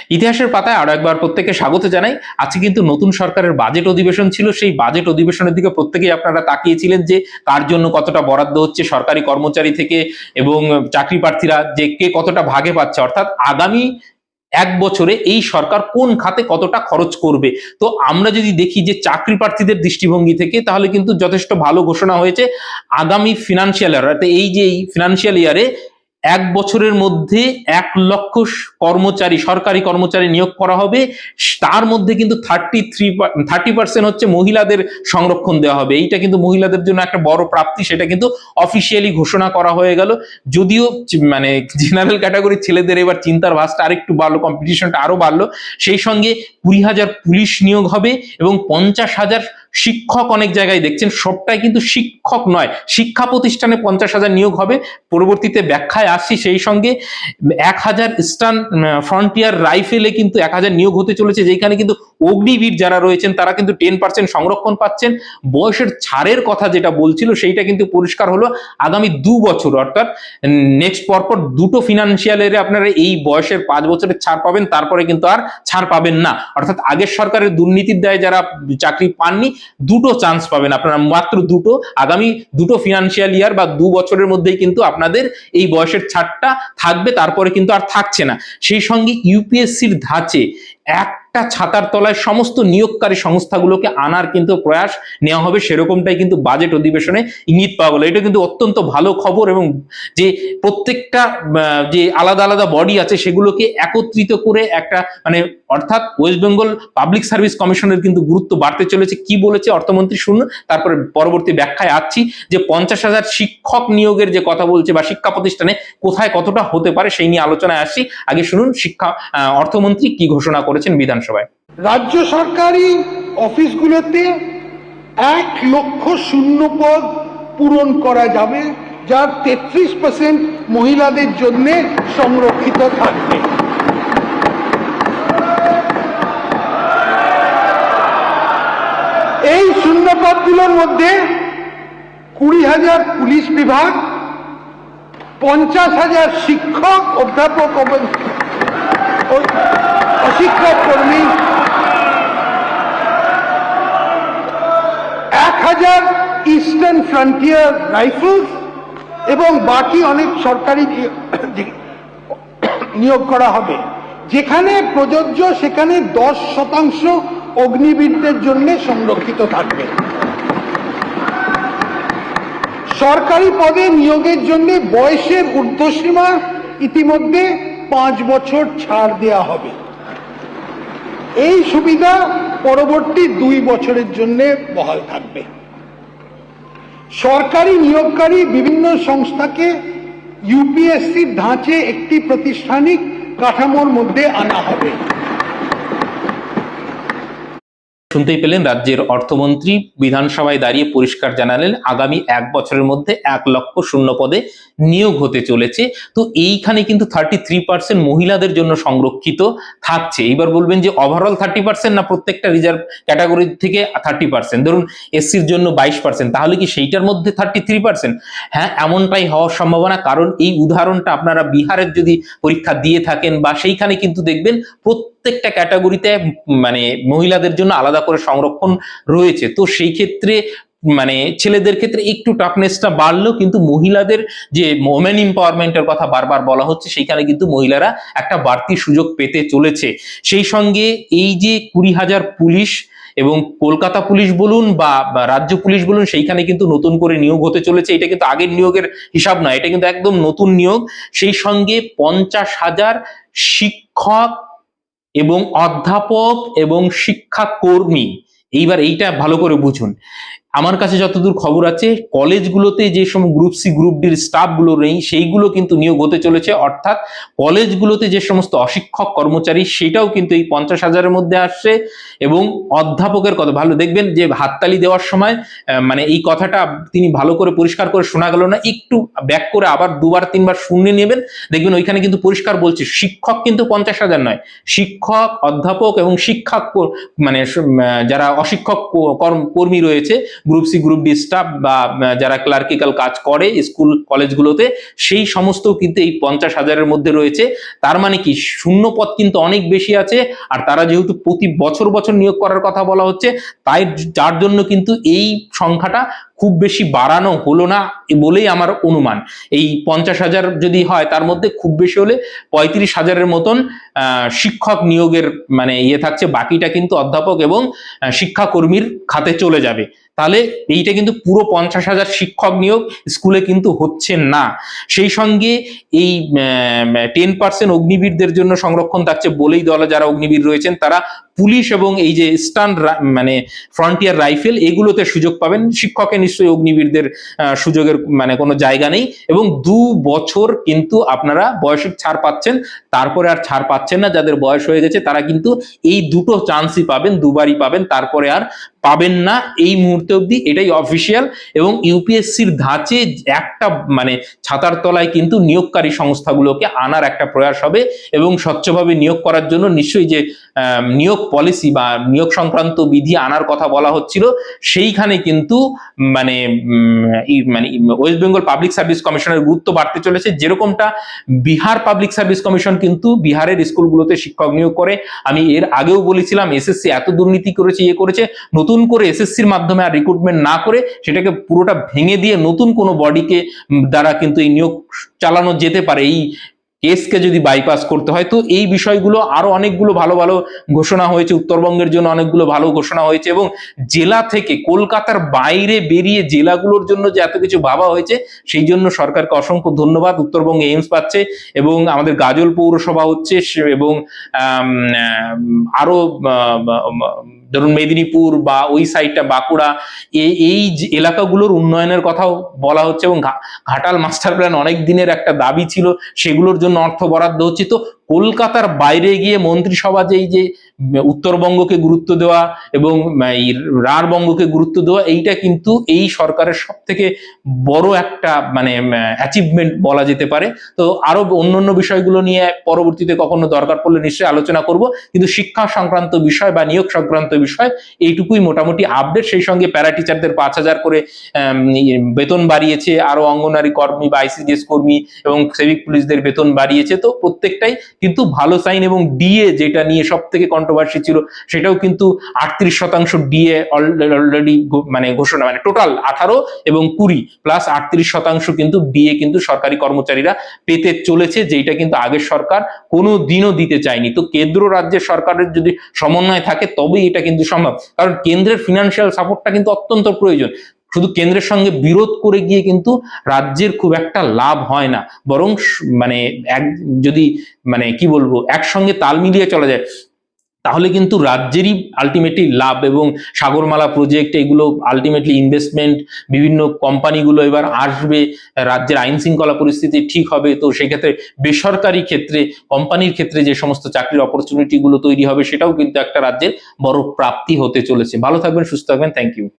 ইতিহাসের পাতায় আরো একবার প্রত্যেককে স্বাগত জানাই। আজকে কিন্তু নতুন সরকারের বাজেট অধিবেশন ছিল। সেই বাজেট অধিবেশনের দিকে প্রত্যেকেই আপনারা তাকিয়েছিলেন যে কার জন্য কতটা বরাদ্দ হচ্ছে সরকারি কর্মচারী থেকে, এবং চাকরি প্রার্থীরা যে কে কতটা ভাগে পাচ্ছে, অর্থাৎ আগামী এক বছরে এই সরকার কোন খাতে কতটা খরচ করবে। তো আমরা যদি দেখি যে চাকরি প্রার্থীদের দৃষ্টিভঙ্গি থেকে, তাহলে কিন্তু যথেষ্ট ভালো ঘোষণা হয়েছে। আগামী ফিনান্সিয়াল ইয়ার, এই যে এই ফিনান্সিয়াল ইয়ারে এক বছরের মধ্যে 1 লক্ষ কর্মচারী, সরকারি কর্মচারী নিয়োগ করা হবে। তার মধ্যে কিন্তু 30% হচ্ছে মহিলাদের সংরক্ষণ দেওয়া হবে। এইটা কিন্তু মহিলাদের জন্য একটা বড় প্রাপ্তি, সেটা কিন্তু অফিসিয়ালি ঘোষণা করা হয়ে গেল। যদিও মানে জেনারেল ক্যাটাগরির ছেলেদের এবার চিন্তার ভাসটা আরেকটু বাড়লো, কম্পিটিশনটা আরো বাড়লো। সেই সঙ্গে 20,000 পুলিশ নিয়োগ হবে এবং 50,000 শিক্ষক। অনেক জায়গায় দেখছেন সবটাই কিন্তু শিক্ষক নয়, শিক্ষা প্রতিষ্ঠানে 50,000 নিয়োগ হবে। পরবর্তীতে ব্যাখ্যায় আসছি। সেই সঙ্গে 1,000 ইস্টার্ন ফ্রন্টিয়ার রাইফেলে কিন্তু 1,000 নিয়োগ হতে চলেছে, যেখানে কিন্তু অগ্নিবীর যারা রয়েছেন তারা কিন্তু 10% সংরক্ষণ পাচ্ছেন। বয়সের ছাড়ের কথা যেটা বলছিল সেইটা কিন্তু পরিষ্কার হলো। আগামী 2 বছর, অর্থাৎ নেক্সট পরপর দুটো ফিনান্সিয়াল ইয়ারে আপনারা এই বয়সের 5 বছরের ছাড় পাবেন, তারপরে কিন্তু আর ছাড় পাবেন না। অর্থাৎ আগের সরকারের দুর্নীতির দায়ে যারা চাকরি পাননি, দুটো চান্স পাবেন আপনারা, মাত্র দুটো। আগামী দুটো ফিনান্সিয়াল ইয়ার বা 2 বছরের মধ্যেই কিন্তু আপনাদের এই বয়সের ছাড়টা থাকবে, তারপরে কিন্তু আর থাকছে না। সেই সঙ্গে ইউপিএসসির ধাঁচে একটা ছাতার তলায় সমস্ত নিয়োগকারী সংস্থাগুলোকে আনার কিন্তু প্রয়াস নেওয়া হবে, সেরকমটাই কিন্তু বাজেট অধিবেশনে ইঙ্গিত পাওয়া গেল। এটা কিন্তু অত্যন্ত ভালো খবর। এবং যে প্রত্যেকটা যে আলাদা আলাদা বডি আছে সেগুলোকে একত্রিত করে একটা মানে, অর্থাৎ ওয়েস্ট বেঙ্গল পাবলিক সার্ভিস কমিশনের কিন্তু গুরুত্ব বাড়তে চলেছে। কি বলেছে অর্থমন্ত্রী শুনুন, তারপরে পরবর্তী ব্যাখ্যায় আসছি। যে 50,000 শিক্ষক নিয়োগের যে কথা বলছে, বা শিক্ষা প্রতিষ্ঠানে কোথায় কতটা হতে পারে সেই নিয়ে আলোচনায় আসছি। আগে শুনুন অর্থমন্ত্রী কি ঘোষণা করেছেন বিধানসভায়। রাজ্য সরকারি অফিসগুলোতে 1,00,000 শূন্য পদ পূরণ করা যাবে, যার 33% মহিলাদের জন্য সংরক্ষিত থাকবে। এই শূন্য পদগুলোর মধ্যে 20,000 পুলিশ বিভাগ, 50,000 শিক্ষক, অধ্যাপক, অশিক্ষক কর্মী, 1,000 ইস্টার্ন ফ্রন্টিয়ার রাইফেলস এবং বাকি অনেক সরকারি নিয়োগ করা হবে। যেখানে প্রযোজ্য সেখানে 10% অগ্নিবীরদের জন্য সংরক্ষিত থাকবে। সরকারি পদে নিয়োগের জন্য বয়সের ঊর্ধ্বসীমা ইতিমধ্যে 5 বছর ছাড় দেওয়া হবে। এই সুবিধা পরবর্তী 2 বছরের জন্য বহাল থাকবে। সরকারি নিয়োগকারী বিভিন্ন সংস্থাকে ইউপিএসসির ধাঁচে একটি প্রাতিষ্ঠানিক কাঠামোর মধ্যে আনা হবে। শুনতেই পেলেন, রাজ্যের অর্থমন্ত্রী বিধানসভায় দাঁড়িয়ে পরিষ্কার জানালেন আগামী 1 বছরের মধ্যে 1,00,000 শূন্য পদে নিয়োগ হতে চলেছে। তো এইখানে কিন্তু 33% মহিলাদের জন্য সংরক্ষিত থাকছে। এইবার বলবেন যে ওভারঅল 30% না প্রত্যেকটা রিজার্ভ ক্যাটাগরি থেকে 30%, ধরুন এসসির জন্য 22%, তাহলে কি সেইটার মধ্যে 33%? হ্যাঁ, এমনটাই হওয়ার সম্ভাবনা। কারণ এই উদাহরণটা আপনারা বিহারের যদি পরীক্ষা দিয়ে থাকেন, বা সেইখানে কিন্তু দেখবেন প্রত্যেকটা ক্যাটাগরিতে মানে মহিলাদের জন্য আলাদা করে সংরক্ষণ রয়েছে। তো সেই ক্ষেত্রে মানে ছেলেদের ক্ষেত্রে একটু টাফনেসটা বাড়লো, কিন্তু মহিলাদের যে ওমেন এম্পাওয়ারমেন্টের কথা বারবার বলা হচ্ছে, সেইখানে কিন্তু মহিলারা একটা বাড়তি সুযোগ পেতে চলেছে। সেই সঙ্গে এই যে 20,000 পুলিশ এবং কলকাতা পুলিশ বলুন বা রাজ্য পুলিশ বলুন, সেইখানে কিন্তু নতুন করে নিয়োগ হতে চলেছে। এটা কিন্তু আগের নিয়োগের হিসাব নয়, এটা কিন্তু একদম নতুন নিয়োগ। সেই সঙ্গে 50,000 শিক্ষক এবং অধ্যাপক এবং শিক্ষাকর্মী। এইবার এইটা ভালো করে বুঝুন। আমার কাছে যতদূর খবর আছে, কলেজগুলোতে যে সমস্ত গ্রুপ সি গ্রুপ ডির স্টাফগুলো নেই সেইগুলো কিন্তু নিয়োগ হতে চলেছে। অর্থাৎ কলেজগুলোতে যে সমস্ত অশিক্ষক কর্মচারী, সেটাও কিন্তু এই 50,000-এর মধ্যে আসছে। এবং অধ্যাপকের কথা ভালো দেখবেন যে হাততালি দেওয়ার সময় মানে এই কথাটা তিনি ভালো করে পরিষ্কার করে শোনা গেল না, একটু ব্যাক করে আবার 2-3 বার শুনে নেবেন, দেখবেন ওইখানে কিন্তু পরিষ্কার বলছে শিক্ষক কিন্তু 50,000 নয়, শিক্ষক, অধ্যাপক এবং শিক্ষক মানে যারা অশিক্ষক কর্মী রয়েছে group C group D staff বা যারা ক্লার্কিক্যাল কাজ করে স্কুল কলেজগুলোতে, সেই সমস্ত কিন্তু এই 50,000-এর মধ্যে রয়েছে। তার মানে কি শূন্য পদ কিন্তু অনেক বেশি আছে, আর তারা যেহেতু প্রতি বছর বছর নিয়োগ করার কথা বলা হচ্ছে, তাই যার জন্য কিন্তু এই সংখ্যাটা খুব বেশি বাড়ানো হলো না বলেই আমার অনুমান। এই 50,000 যদি হয় তার মধ্যে খুব বেশি হলে 35,000-এর মতন শিক্ষক নিয়োগের মানে থাকছে, বাকিটা কিন্তু অধ্যাপক এবং শিক্ষাকর্মীর খাতে চলে যাবে। তাহলে এইটা কিন্তু পুরো 50,000 শিক্ষক নিয়োগ স্কুলে কিন্তু হচ্ছে না। সেই সঙ্গে এই 10% অগ্নিবীরদের জন্য সংরক্ষণ থাকছে বলেই দলে যারা অগ্নিবীর রয়েছেন তারা পুলিশ এবং এই যে ইস্টার্ন মানে ফ্রন্টিয়ার রাইফেল এগুলোতে সুযোগ পাবেন। শিক্ষকে নিশ্চয়ই অগ্নিবীরদের সুযোগের মানে কোনো জায়গা নেই, এবং 2 বছর কিন্তু আপনারা বয়সের ছাড় পাচ্ছেন, তারপরে আর ছাড় পাচ্ছেন না। যাদের বয়স হয়ে গেছে তারা কিন্তু এই দুটো চান্সই পাবেন, দুবারই পাবেন, তারপরে আর পাবেন না এই মুহূর্তে অবধি, এটাই অফিসিয়াল। এবং ইউপিএসসির ধাঁচে একটা মানে ছাতার তলায় কিন্তু নিয়োগকারী সংস্থাগুলোকে আনার একটা প্রয়াস হবে, এবং স্বচ্ছভাবে নিয়োগ করার জন্য নিশ্চয়ই যে নিয়োগ পলিসি বা নিয়োগ সংক্রান্ত বিধি আনার কথা বলা হচ্ছিল, সেইখানে কিন্তু মানে ওয়েস্ট বেঙ্গল পাবলিক সার্ভিস কমিশনের গুরুত্ব বাড়তে চলেছে। যেরকমটা বিহার পাবলিক সার্ভিস কমিশন কিন্তু বিহারের স্কুলগুলোতে শিক্ষক নিয়োগ করে, আমি এর আগেও বলেছিলাম এসএসসি এত দুর্নীতি করেছে, করেছে, নতুন করে এসএসসির মাধ্যমে আর রিক্রুটমেন্ট না করে সেটাকে পুরোটা ভেঙে দিয়ে নতুন কোনো বডিকে দ্বারা কিন্তু এই নিয়োগ চালানো যেতে পারে, এই কেসকে যদি বাইপাস করতে হয়। তো এই বিষয়গুলো আরো অনেকগুলো ভালো ভালো ঘোষণা হয়েছে, উত্তরবঙ্গের জন্য অনেকগুলো ভালো ঘোষণা হয়েছে, এবং জেলা থেকে কলকাতার বাইরে বেরিয়ে জেলাগুলোর জন্য যে এত কিছু ভাবা হয়েছে সেই জন্য সরকারকে অসংখ্য ধন্যবাদ। উত্তরবঙ্গে এইমস পাচ্ছে, এবং আমাদের গাজল পৌরসভা হচ্ছে, এবং আরো ধরুন মেদিনীপুর বা ওই সাইডটা বাঁকুড়া, এই এলাকাগুলোর উন্নয়নের কথাও বলা হচ্ছে, এবং ঘাটাল মাস্টার প্ল্যান অনেক দিনের একটা দাবি ছিল, সেগুলোর জন্য অর্থ বরাদ্দ হচ্ছে। তো কলকাতার বাইরে গিয়ে মন্ত্রিসভা যে উত্তরবঙ্গকে গুরুত্ব দেওয়া এবং রাঢ়বঙ্গকে গুরুত্ব দেওয়া, এইটা কিন্তু এই সরকারের সব থেকে বড় একটা মানে অ্যাচিভমেন্ট বলা যেতে পারে। তো আরো অন্যান্য বিষয়গুলো নিয়ে পরবর্তীতে কখনো দরকার পড়লে নিশ্চয়ই আলোচনা করব, কিন্তু শিক্ষা সংক্রান্ত বিষয় বা নিয়োগ সংক্রান্ত বিষয় এইটুকুই মোটামুটি আপডেট। সেই সঙ্গে প্যারা টিচারদের 5,000 করে বেতন বাড়িয়েছে, আরো অঙ্গনওয়াড়ি কর্মী বা আইসিডিএস কর্মী এবং সিভিক পুলিশদের বেতন বাড়িয়েছে। তো প্রত্যেকটাই কিন্তু ভালো সাইন, এবং ডিএ যেটা নিয়ে সব থেকে কন্ট্রোভার্সি ছিল সেটাও কিন্তু 38% ডিএ অলরেডি মানে ঘোষণা, মানে টোটাল 18 এবং 20 প্লাস 38% কিন্তু ডিএ কিন্তু সরকারি কর্মচারীরা পেতে চলেছে, যেটা কিন্তু আগের সরকার কোনো দিনও দিতে চায়নি। তো কেন্দ্র রাজ্যের সরকারের যদি সমন্বয় থাকে তবেই এটা কিন্তু সম্ভব, কারণ কেন্দ্রের ফিনান্সিয়াল সাপোর্টটা কিন্তু অত্যন্ত প্রয়োজন। শুধু কেন্দ্রের সঙ্গে বিরোধ করে গিয়ে কিন্তু রাজ্যের খুব একটা লাভ হয় না, বরং মানে যদি মানে কি বলবো একসঙ্গে তাল মিলিয়ে চলা যায় তাহলে কিন্তু রাজ্যেরই আলটিমেটলি লাভ। এবং সাগরমালা প্রজেক্ট এগুলো আলটিমেটলি ইনভেস্টমেন্ট, বিভিন্ন কোম্পানিগুলো এবার আসবে, রাজ্যের আইন শৃঙ্খলা পরিস্থিতি ঠিক হবে। তো সেই ক্ষেত্রে বেসরকারি ক্ষেত্রে কোম্পানির ক্ষেত্রে যে সমস্ত চাকরির অপরচুনিটি গুলো তৈরি হবে সেটাও কিন্তু একটা রাজ্যের বড় প্রাপ্তি হতে চলেছে। ভালো থাকবেন, সুস্থ থাকবেন, থ্যাংক ইউ।